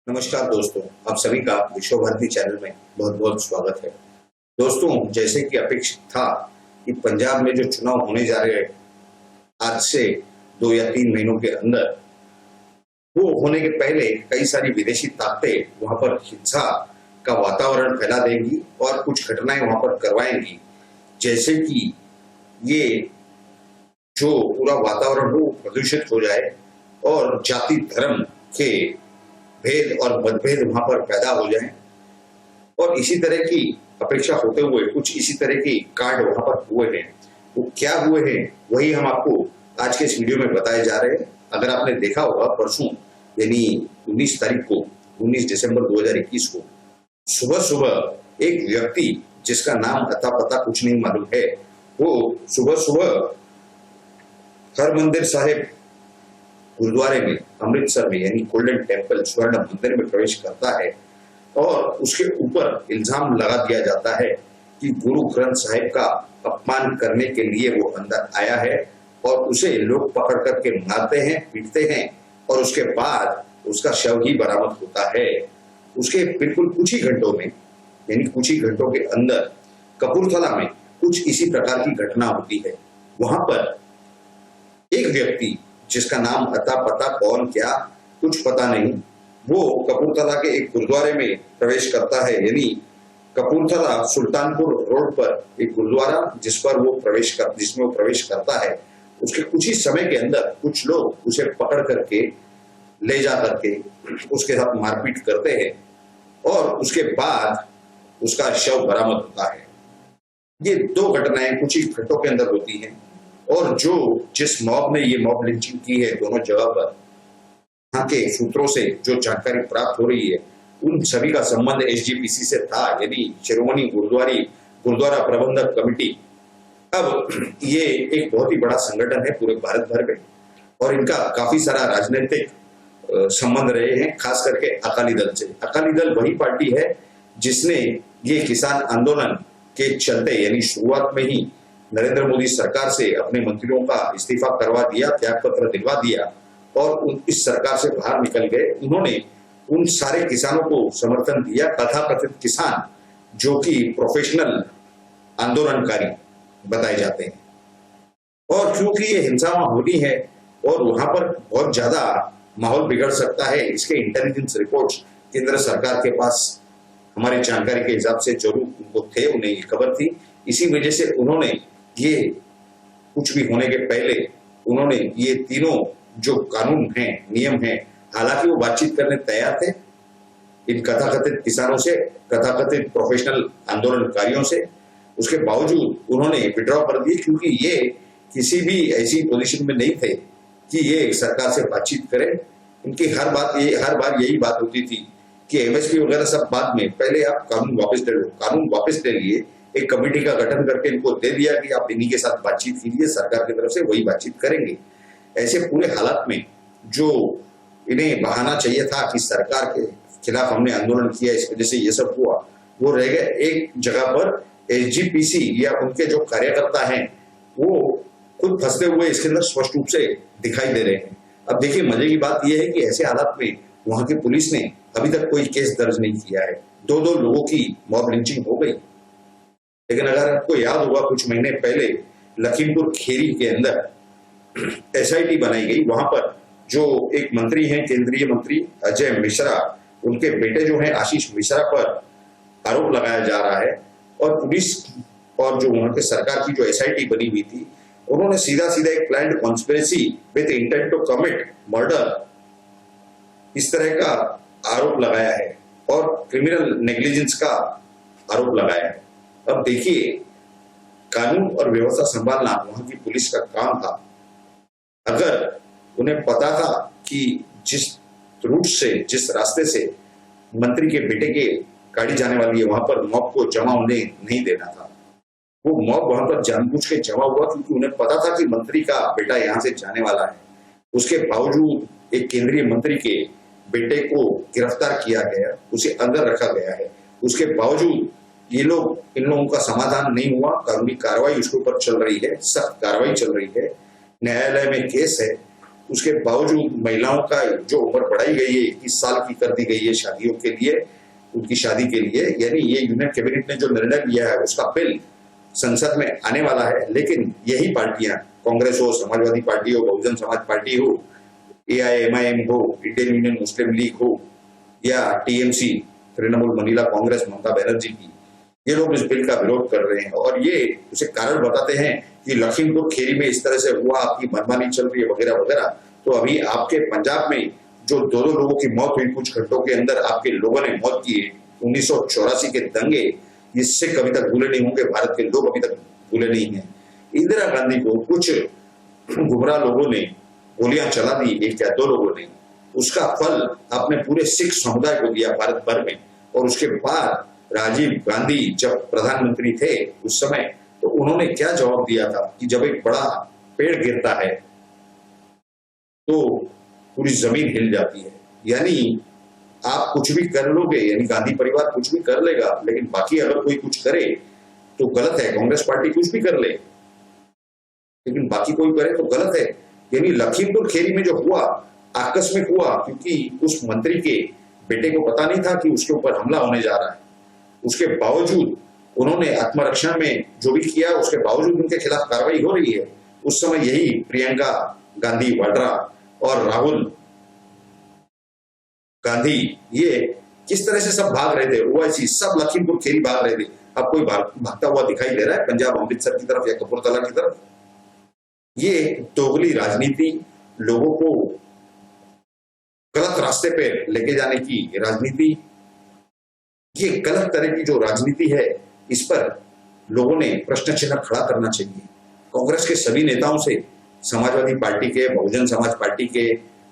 नमस्कार दोस्तों, आप सभी का विश्व भारती चैनल में बहुत बहुत स्वागत है। दोस्तों, जैसे कि अपेक्षित था कि पंजाब में जो चुनाव होने जा रहे हैं आज से 2 या 3 महीनों के अंदर, वो होने के पहले कई सारी विदेशी ताकतें वहां पर हिंसा का वातावरण फैला देंगी और कुछ घटनाएं वहां पर करवाएंगी, जैसे कि ये जो पूरा वातावरण हो प्रदूषित हो जाए और जाति धर्म के भेद और मतभेद वहां पर पैदा हो जाए। और इसी तरह की अपेक्षा होते हुए कुछ इसी तरह की कांड वहां पर हुए हैं। वो क्या हुए हैं वही हम आपको आज के इस वीडियो में बताए जा रहे हैं। अगर आपने देखा होगा, परसों यानी 19 तारीख को 19 दिसंबर 2021 को सुबह सुबह एक व्यक्ति जिसका नाम अता पता कुछ नहीं मालूम है, वो सुबह सुबह हरमंदिर साहिब गुरुद्वारे में अमृतसर में यानी गोल्डन टेम्पल स्वर्ण मंदिर में प्रवेश करता है और उसके ऊपर इल्जाम लगा दिया जाता है कि गुरु ग्रंथ साहिब का अपमान करने के लिए वो अंदर आया है और उसे लोग पकड़ करके मारते हैं, पीटते हैं और उसके बाद उसका शव ही बरामद होता है। उसके बिल्कुल कुछ ही घंटों में यानी कुछ ही घंटों के अंदर कपूरथला में कुछ इसी प्रकार की घटना होती है। वहां पर एक व्यक्ति जिसका नाम अता पता कौन क्या कुछ पता नहीं, वो कपूरथला के एक गुरुद्वारे में प्रवेश करता है। यानी कपूरथला सुल्तानपुर रोड पर एक गुरुद्वारा जिसमें वो प्रवेश करता है, उसके कुछ ही समय के अंदर कुछ लोग उसे पकड़ करके ले जा करके उसके साथ मारपीट करते हैं और उसके बाद उसका शव बरामद होता है। ये 2 घटनाएं कुछ ही घंटों के अंदर होती हैं और जिस मॉब ने ये मॉब लिंचिंग की है दोनों जगह पर, यहाँ के सूत्रों से जो जानकारी प्राप्त हो रही है उन सभी का संबंध एसजीपीसी से था, यानी शिरोमणि गुरुद्वारा प्रबंधक कमेटी। अब ये एक बहुत ही बड़ा संगठन है पूरे भारत भर में और इनका काफी सारा राजनीतिक संबंध रहे हैं, खास करके अकाली दल से। अकाली दल वही पार्टी है जिसने ये किसान आंदोलन के चलते यानी शुरुआत में ही नरेंद्र मोदी सरकार से अपने मंत्रियों का इस्तीफा करवा दिया, त्याग पत्र दिलवा दिया और इस सरकार से बाहर निकल गए। उन्होंने उन सारे किसानों को समर्थन दिया, तथाकथित किसान जो कि प्रोफेशनल आंदोलनकारी बताए जाते हैं। और क्योंकि ये हिंसा वहां होनी है और वहां पर बहुत ज्यादा माहौल बिगड़ सकता है, इसके इंटेलिजेंस रिपोर्ट्स केंद्र सरकार के पास हमारी जानकारी के हिसाब से जरूर उनको थे, उन्हें ये खबर थी। इसी वजह से उन्होंने ये कुछ भी होने के पहले उन्होंने ये तीनों जो कानून हैं, नियम हैं, हालांकि वो बातचीत करने तैयार थे इन कथाकथित किसानों से, कथाकथित प्रोफेशनल आंदोलनकारियों से, उसके बावजूद उन्होंने विड्रॉ कर दिए क्योंकि ये किसी भी ऐसी पोजीशन में नहीं थे कि ये सरकार से बातचीत करें। इनकी हर बार यही बात होती थी कि एमएसपी वगैरह सब बाद में, पहले आप कानून वापस ले लो। कानून वापस ले लिए, एक कमेटी का गठन करके इनको दे दिया कि आप इन्हीं के साथ बातचीत कीजिए, सरकार की तरफ से वही बातचीत करेंगे। ऐसे पूरे हालात में जो इन्हें बहाना चाहिए था कि सरकार के खिलाफ हमने आंदोलन किया इस वजह से ये सब हुआ, वो रह गए एक जगह पर। एसजीपीसी या उनके जो कार्यकर्ता हैं वो खुद फंसते हुए इसके अंदर स्पष्ट रूप से दिखाई दे रहे हैं। अब देखिए, मजे की बात यह है कि ऐसे हालात में वहां की पुलिस ने अभी तक कोई केस दर्ज नहीं किया है। 2 लोगों की मॉब लिंचिंग हो गई। लेकिन अगर आपको याद होगा, कुछ महीने पहले लखीमपुर खीरी के अंदर एसआईटी बनाई गई। वहां पर जो एक मंत्री हैं, केंद्रीय मंत्री अजय मिश्रा, उनके बेटे जो हैं आशीष मिश्रा पर आरोप लगाया जा रहा है और पुलिस और जो वहां के सरकार की जो एसआईटी बनी हुई थी, उन्होंने सीधा एक planned conspiracy with intent to commit murder इस तरह का आरोप लगाया है और क्रिमिनल नेग्लिजेंस का आरोप लगाया है। अब देखिए, कानून और व्यवस्था संभालना वहां की पुलिस का काम था। अगर उन्हें पता था कि जिस रूट से, जिस रास्ते से मंत्री के बेटे के गाड़ी जाने वाली है, वहां पर मॉब को जमा होने नहीं देना था। वो मॉब वहां पर जानबूझ के जमा हुआ क्योंकि उन्हें पता था कि मंत्री का बेटा यहां से जाने वाला है। उसके बावजूद एक केंद्रीय मंत्री के बेटे को गिरफ्तार किया गया, उसे अंदर रखा गया है। उसके बावजूद इन लोगों का समाधान नहीं हुआ। कानूनी कार्रवाई उसके ऊपर चल रही है, सख्त कार्रवाई चल रही है, न्यायालय में केस है उसके बावजूद महिलाओं का जो उम्र बढ़ाई गई है 21 साल की कर दी गई है शादियों के लिए, उनकी शादी के लिए, यानी ये यूनियन कैबिनेट ने जो निर्णय लिया है उसका बिल संसद में आने वाला है। लेकिन यही पार्टियां, कांग्रेस हो, समाजवादी पार्टी हो, बहुजन समाज पार्टी हो, AIMIM हो, इंडियन यूनियन मुस्लिम लीग हो या TMC तृणमूल महिला कांग्रेस ममता बनर्जी की, ये लोग इस बिल का विरोध कर रहे हैं और ये उसे कारण बताते हैं कि लखीमपुर खीरी में इस तरह से हुआ, आपकी मनमानी चल रही है वगैरह वगैरह। तो अभी आपके पंजाब में जो दो लोगों की मौत हुई कुछ घंटों के अंदर, आपके लोगों ने मौत की, 1984 के दंगे, इससे कभी तक भूले नहीं होंगे, भारत के लोग अभी तक भूले नहीं है। इंदिरा गांधी को कुछ गुमराह लोगों ने गोलियां चला दी, एक या दो लोगों ने, उसका फल अपने पूरे सिख समुदाय को दिया भारत भर में। और उसके बाद राजीव गांधी जब प्रधानमंत्री थे उस समय, तो उन्होंने क्या जवाब दिया था कि जब एक बड़ा पेड़ गिरता है तो पूरी जमीन हिल जाती है। यानी आप कुछ भी कर लोगे, यानी गांधी परिवार कुछ भी कर लेगा, लेकिन बाकी अगर कोई कुछ करे तो गलत है। कांग्रेस पार्टी कुछ भी कर ले लेकिन बाकी कोई करे तो गलत है। यानी लखीमपुर खीरी में जो हुआ आकस्मिक हुआ, क्योंकि उस मंत्री के बेटे को पता नहीं था कि उसके ऊपर हमला होने जा रहा है। उसके बावजूद उन्होंने आत्मरक्षा में जो भी किया, उसके बावजूद उनके खिलाफ कार्रवाई हो रही है। उस समय यही प्रियंका गांधी वाड्रा और राहुल गांधी, ये किस तरह से सब भाग रहे थे, ओवैसी सब लखीमपुर खीरी भाग रहे थे। अब कोई भागता हुआ दिखाई दे रहा है पंजाब अमृतसर की तरफ या कपूरथला की तरफ? ये दोगली राजनीति, लोगों को गलत रास्ते पे लेके जाने की राजनीति, ये गलत तरह की जो राजनीति है, इस पर लोगों ने प्रश्न चिन्ह खड़ा करना चाहिए। कांग्रेस के सभी नेताओं से, समाजवादी पार्टी के, बहुजन समाज पार्टी के,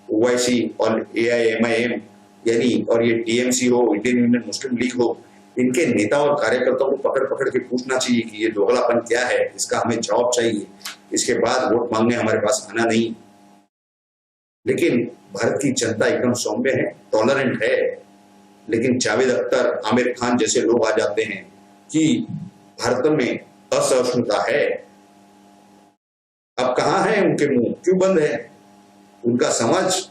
ओवैसी और AIMIM यानी और ये TMC हो, इंडियन यूनियन मुस्लिम लीग हो, इनके नेताओं और कार्यकर्ताओं को पकड़ पकड़ के पूछना चाहिए कि ये दोगलापन क्या है, इसका हमें जवाब चाहिए। इसके बाद वोट मांगने हमारे पास आना नहीं। लेकिन भारत की जनता एकदम सौम्य है, टॉलरेंट है। लेकिन जावेद अख्तर, आमिर खान जैसे लोग आ जाते हैं कि भारत में असहिष्णुता है। अब कहां है उनके मुंह, क्यों बंद है? उनका समाज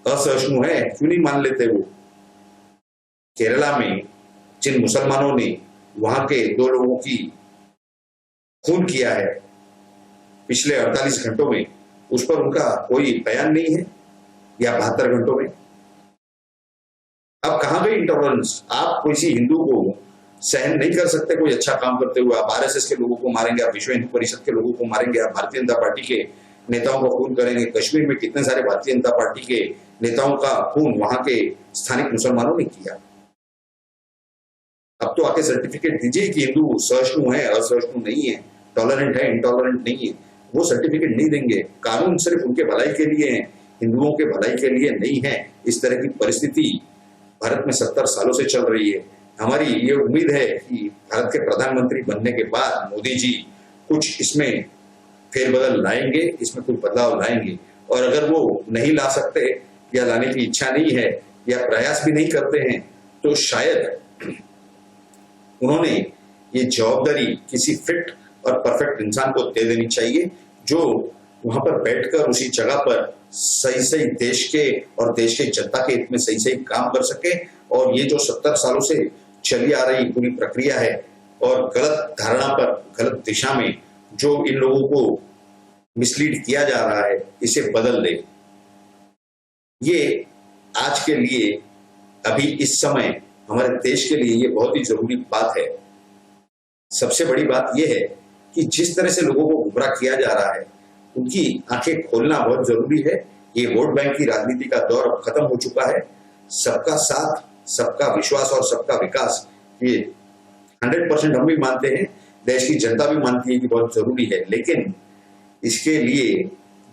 असहिष्णु है, क्यों नहीं मान लेते वो? केरला में जिन मुसलमानों ने वहां के दो लोगों की खून किया है पिछले 48 घंटों में, उस पर उनका कोई बयान नहीं है, या 72 घंटों में। अब कहां गई इंटॉलरेंस? आप किसी हिंदू को सहन नहीं कर सकते कोई अच्छा काम करते हुए, आप RSS के लोगों को मारेंगे, आप विश्व हिंदू परिषद के लोगों को मारेंगे, आप भारतीय जनता पार्टी के नेताओं का खून करेंगे। कश्मीर में कितने सारे भारतीय जनता पार्टी के नेताओं का खून वहां के स्थानिक मुसलमानों ने किया। अब तो आके सर्टिफिकेट दीजिए कि हिंदू सहिष्णु है, असहिष्णु नहीं है, टॉलरेंट है, इंटॉलरेंट नहीं है। वो सर्टिफिकेट नहीं देंगे। कानून सिर्फ उनके भलाई के लिए है, हिंदुओं के भलाई के लिए नहीं है। इस तरह की परिस्थिति भारत में 70 सालों से चल रही है। हमारी ये उम्मीद है कि भारत के प्रधानमंत्री बनने के बाद मोदी जी कुछ इसमें फेरबदल लाएंगे, इसमें कुछ बदलाव लाएंगे। और अगर वो नहीं ला सकते या लाने की इच्छा नहीं है या प्रयास भी नहीं करते हैं, तो शायद उन्होंने ये जवाबदारी किसी फिट और परफेक्ट इंसान को दे देनी चाहिए, जो वहां पर बैठकर उसी जगह पर सही सही देश के और देश के जनता के हित में सही सही काम कर सके। और ये जो 70 सालों से चली आ रही पूरी प्रक्रिया है और गलत धारणा पर, गलत दिशा में जो इन लोगों को मिसलीड किया जा रहा है, इसे बदल दे। ये आज के लिए, अभी इस समय हमारे देश के लिए ये बहुत ही जरूरी बात है। सबसे बड़ी बात यह है कि जिस तरह से लोगों को गुमराह किया जा रहा है, उनकी आंखें खोलना बहुत जरूरी है। ये वोट बैंक की राजनीति का दौर अब खत्म हो चुका है। सबका साथ, सबका विश्वास और सबका विकास, ये 100% हम भी मानते हैं, देश की जनता भी मानती है कि बहुत जरूरी है। लेकिन इसके लिए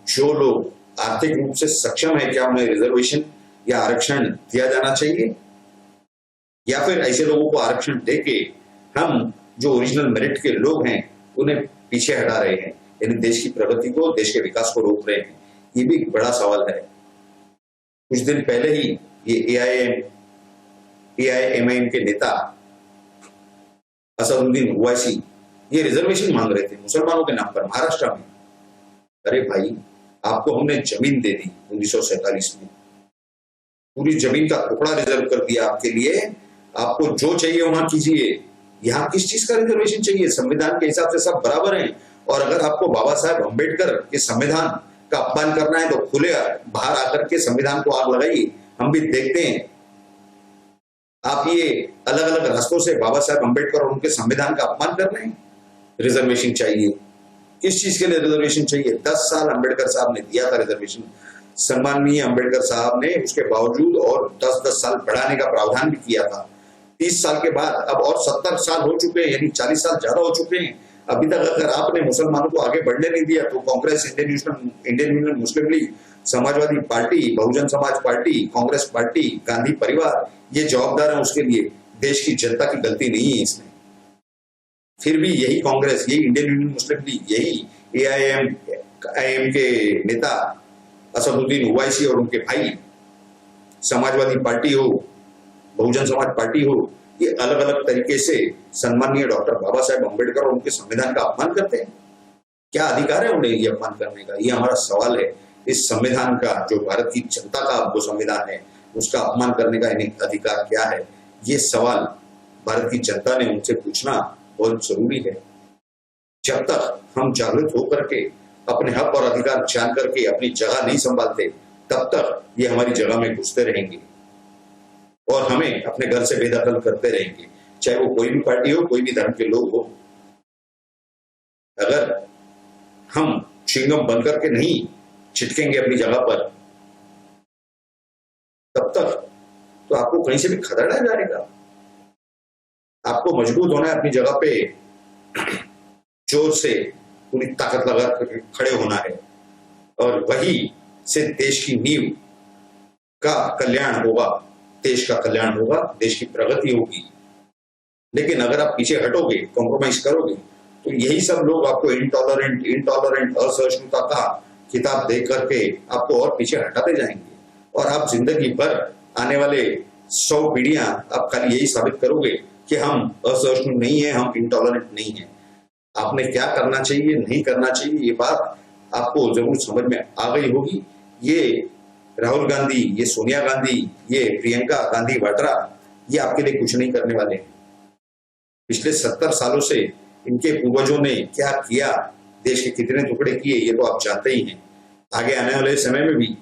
जो लोग आर्थिक रूप से सक्षम है, क्या उन्हें रिजर्वेशन या आरक्षण दिया जाना चाहिए, या फिर ऐसे लोगों को आरक्षण देके हम जो ओरिजिनल मेरिट के लोग हैं उन्हें पीछे हटा रहे हैं, यानी देश की प्रगति को, देश के विकास को रोक रहे हैं? ये भी एक बड़ा सवाल है। कुछ दिन पहले ही ये AIMIM के नेता असदुद्दीन ओवैसी ये रिजर्वेशन मांग रहे थे मुसलमानों के नाम पर महाराष्ट्र में। अरे भाई, आपको हमने जमीन दे दी 1947 में, पूरी जमीन का टुकड़ा रिजर्व कर दिया आपके लिए, आपको जो चाहिए वहां कीजिए। यहाँ किस चीज का रिजर्वेशन चाहिए? संविधान के हिसाब से सब बराबर हैं। और अगर आपको बाबा साहेब अम्बेडकर के संविधान का अपमान करना है तो खुले बाहर आकर के संविधान को आग लगाइए, हम भी देखते हैं। आप ये अलग अलग रास्तों से बाबा साहेब अम्बेडकर और उनके संविधान का अपमान कर रहे हैं। रिजर्वेशन चाहिए, किस चीज के लिए रिजर्वेशन चाहिए? 10 साल अम्बेडकर साहब ने दिया था रिजर्वेशन, सम्माननीय अम्बेडकर साहब ने उसके बावजूद और 10-10 साल बढ़ाने का प्रावधान भी किया था। 30 साल के बाद अब और 70 साल हो चुके हैं, यानी 40 साल ज्यादा हो चुके हैं। अभी तक अगर आपने मुसलमानों को आगे बढ़ने नहीं दिया तो कांग्रेस, इंडियन यूनियन मुस्लिम league, Samajwadi party, Bahujan Samaj party, Congress party, Gandhi परिवार ये जवाबदार है उसके लिए। देश की जनता की गलती नहीं है इसमें। फिर भी यही कांग्रेस, यही इंडियन यूनियन मुस्लिम लीग, यही AIM के नेता असदुद्दीन ओवैसी और उनके भाई, समाजवादी पार्टी हो, बहुजन समाज पार्टी हो, ये अलग अलग तरीके से सम्माननीय डॉक्टर बाबा साहेब अम्बेडकर और उनके संविधान का अपमान करते हैं। क्या अधिकार है उन्हें ये अपमान करने का? ये हमारा सवाल है। इस संविधान का, जो भारत की जनता का वो संविधान है, उसका अपमान करने का इन्हें अधिकार क्या है? ये सवाल भारत की जनता ने उनसे पूछना बहुत जरूरी है। जब तक हम जागृत होकर के अपने हक और अधिकार जान करके अपनी जगह नहीं संभालते, तब तक ये हमारी जगह में घुसते रहेंगे और हमें अपने घर से बेदखल करते रहेंगे, चाहे वो कोई भी पार्टी हो, कोई भी धर्म के लोग हो। अगर हम चिंगम बन करके नहीं चिटकेंगे अपनी जगह पर, तब तक तो आपको कहीं से भी खदेड़ा जाएगा। आपको मजबूत होना है, अपनी जगह पे जोर से पूरी ताकत लगा खड़े होना है, और वही से देश की नींव का कल्याण होगा, देश का कल्याण होगा, देश की प्रगति होगी। लेकिन अगर आप पीछे हटोगे, कॉम्प्रोमाइज करोगे, तो यही सब लोग आपको इंटॉलरेंट असहिष्णुता का किताब दे करके आपको और पीछे हटाते जाएंगे, और आप जिंदगी भर आने वाले 100 पीढ़ियां आप खाली यही साबित करोगे कि हम असहिष्णु नहीं है, हम इंटॉलरेंट नहीं है। आपने क्या करना चाहिए, नहीं करना चाहिए, ये बात आपको जरूर समझ में आ गई होगी। ये राहुल गांधी, ये सोनिया गांधी, ये प्रियंका गांधी वाड्रा, ये आपके लिए कुछ नहीं करने वाले। पिछले 70 सालों से इनके पूर्वजों ने क्या किया, देश के कितने टुकड़े किए, ये तो आप जानते ही हैं। आगे आने वाले समय में भी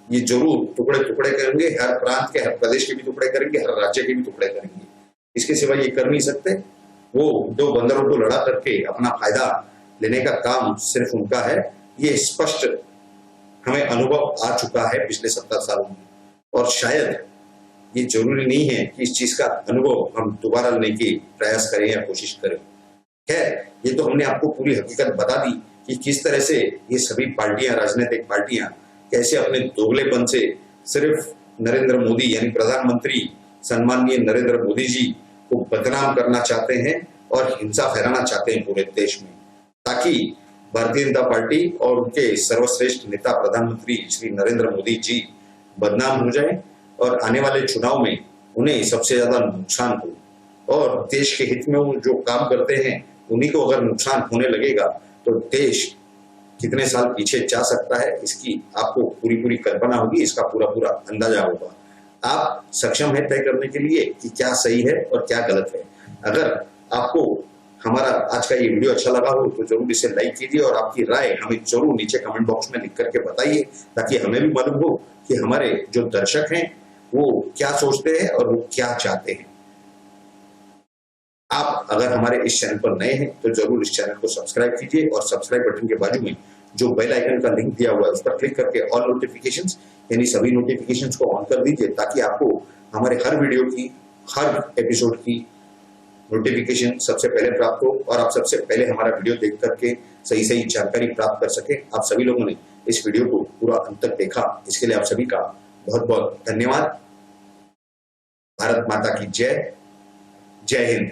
ये जरूर टुकड़े टुकड़े करेंगे, हर प्रांत के, हर प्रदेश के भी टुकड़े करेंगे, हर राज्य के भी टुकड़े करेंगे। इसके सिवा ये कर नहीं सकते। वो 2 बंदरों को लड़ा करके अपना फायदा लेने का काम सिर्फ उनका है। ये स्पष्ट हमें अनुभव आ चुका है पिछले 70 सालों में, और शायद ये जरूरी नहीं है कि इस चीज का अनुभव हम दोबारा लेने की प्रयास करें या कोशिश करें। खैर, ये तो हमने आपको पूरी हकीकत बता दी कि किस तरह से ये सभी पार्टियां, राजनीतिक पार्टियां कैसे अपने दोगलेपन से सिर्फ नरेंद्र मोदी यानी प्रधानमंत्री सम्माननीय नरेंद्र मोदी जी को बदनाम करना चाहते हैं और हिंसा फैलाना चाहते हैं पूरे देश में, ताकि भारतीय जनता पार्टी और उनके सर्वश्रेष्ठ नेता प्रधानमंत्री श्री नरेंद्र मोदी जी बदनाम हो जाए और आने वाले चुनाव में उन्हें सबसे ज्यादा नुकसान हो। और देश के हित में वो जो काम करते हैं उन्हीं को अगर नुकसान होने लगेगा तो देश कितने साल पीछे जा सकता है, इसकी आपको पूरी कल्पना होगी, इसका पूरा अंदाजा होगा। आप सक्षम है तय करने के लिए कि क्या सही है और क्या गलत है। अगर आपको हमारा आज का ये वीडियो अच्छा लगा हो तो जरूर इसे लाइक कीजिए, और आपकी राय हमें जरूर नीचे कमेंट बॉक्स में लिख करके बताइए, ताकि हमें भी मालूम हो कि हमारे जो दर्शक हैं वो क्या सोचते हैं और वो क्या चाहते हैं। आप अगर हमारे इस चैनल पर नए हैं तो जरूर इस चैनल को सब्सक्राइब कीजिए, और सब्सक्राइब बटन के बाजू में जो बेल आइकन का लिंक दिया हुआ है उस पर क्लिक करके ऑल नोटिफिकेशंस यानी सभी नोटिफिकेशंस को ऑन कर दीजिए, ताकि आपको हमारे हर वीडियो की, हर एपिसोड की नोटिफिकेशन सबसे पहले प्राप्त हो, और आप सबसे पहले हमारा वीडियो देख करके सही जानकारी प्राप्त कर सके। आप सभी लोगों ने इस वीडियो को पूरा अंत तक देखा, इसके लिए आप सभी का बहुत धन्यवाद। भारत माता की जय। जय हिंद।